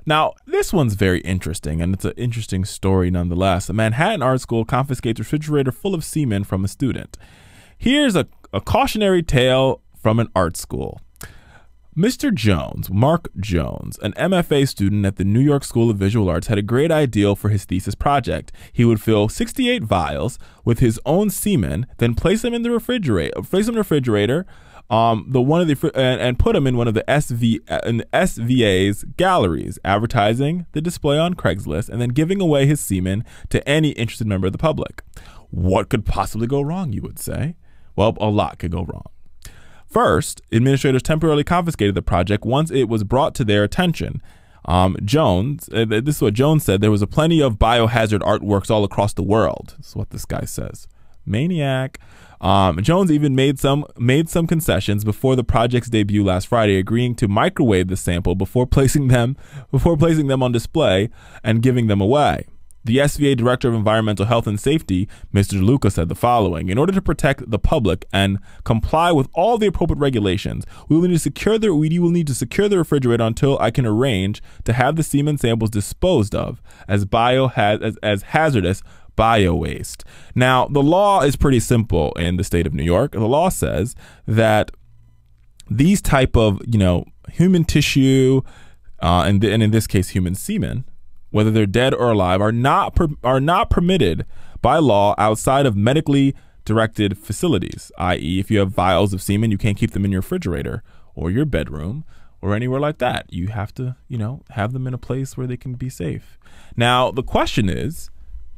Now, this one's very interesting, and it's an interesting story nonetheless. A Manhattan art school confiscates refrigerator full of semen from a student. Here's a cautionary tale from an art school. Mr. Jones, Marc Jones, an MFA student at the New York School of Visual Arts, had a great ideal for his thesis project. He would fill 68 vials with his own semen, then place them in the refrigerator, and put them in one of the SVA's galleries, advertising the display on Craigslist, and then giving away his semen to any interested member of the public. What could possibly go wrong, you would say? Well, a lot could go wrong. First, administrators temporarily confiscated the project once it was brought to their attention. This is what Jones said: there was a plenty of biohazard artworks all across the world. This is what this guy says. Maniac. Jones even made some concessions before the project's debut last Friday, agreeing to microwave the sample before placing them on display and giving them away. The SVA Director of Environmental Health and Safety, Mr. Luca, said the following: in order to protect the public and comply with all the appropriate regulations, we will need to secure the refrigerator until I can arrange to have the semen samples disposed of as hazardous bio waste. Now, the law is pretty simple in the state of New York. The law says that these type of, human tissue, and in this case, human semen, whether they're dead or alive, are not permitted by law outside of medically directed facilities, i.e. if you have vials of semen, you can't keep them in your refrigerator or your bedroom or anywhere like that. You have to, have them in a place where they can be safe. Now, the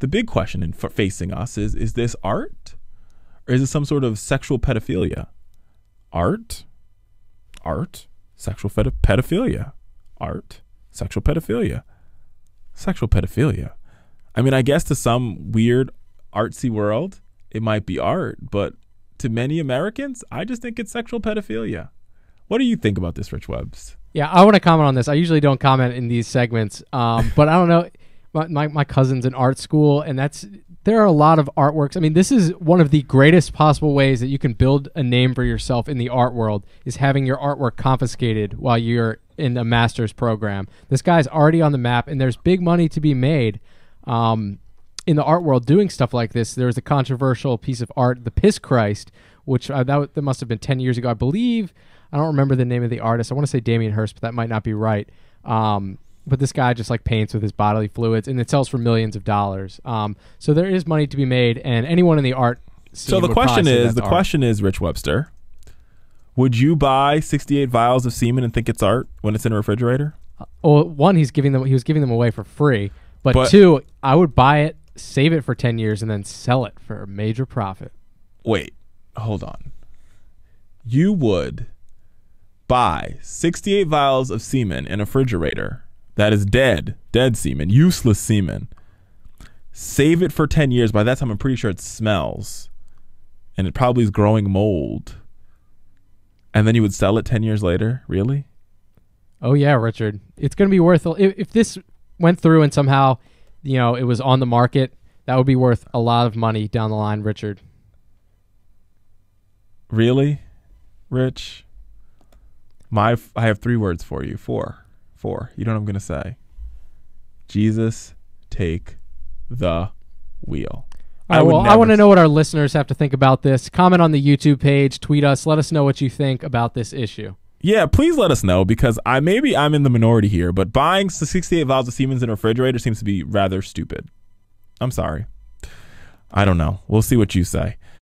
big question facing us is this art, or is it some sort of sexual pedophilia? Art, sexual pedophilia. Art, sexual pedophilia. Sexual pedophilia. I mean, I guess to some weird artsy world, it might be art, but to many Americans, I just think it's sexual pedophilia. What do you think about this, Rich Webbs? Yeah, I want to comment on this. I usually don't comment in these segments, but I don't know. My cousin's in art school, and there are a lot of artworks. I mean, this is one of the greatest possible ways that you can build a name for yourself in the art world, is having your artwork confiscated while you're in a master's program. This guy's already on the map, and there's big money to be made in the art world doing stuff like this. There was a controversial piece of art, the Piss Christ, which that must have been 10 years ago, I believe. I don't remember the name of the artist. I want to say Damien Hirst, but that might not be right. But this guy just paints with his bodily fluids, and it sells for millions of dollars. So there is money to be made, and anyone in the art scene. So the question is, Rich Webster, would you buy 68 vials of semen and think it's art when it's in a refrigerator? Well, one, he was giving them away for free, but two, I would buy it, save it for 10 years, and then sell it for a major profit. Wait, hold on. You would buy 68 vials of semen in a refrigerator that is dead semen, useless semen, save it for 10 years. By that time, I'm pretty sure it smells, and it probably is growing mold. And then you would sell it 10 years later? Really? Oh, yeah, Richard. It's going to be worth... If this went through and somehow, it was on the market, that would be worth a lot of money down the line, Richard. Really, Rich? I have 3 words for you. Four. You know what I'm going to say? Jesus, take the wheel. All right, I want to know what our listeners have to think about this. Comment on the YouTube page, tweet us, let us know what you think about this issue. Yeah, please let us know, because maybe I'm in the minority here, but buying 68 vials of semen in a refrigerator seems to be rather stupid. I'm sorry. I don't know. We'll see what you say.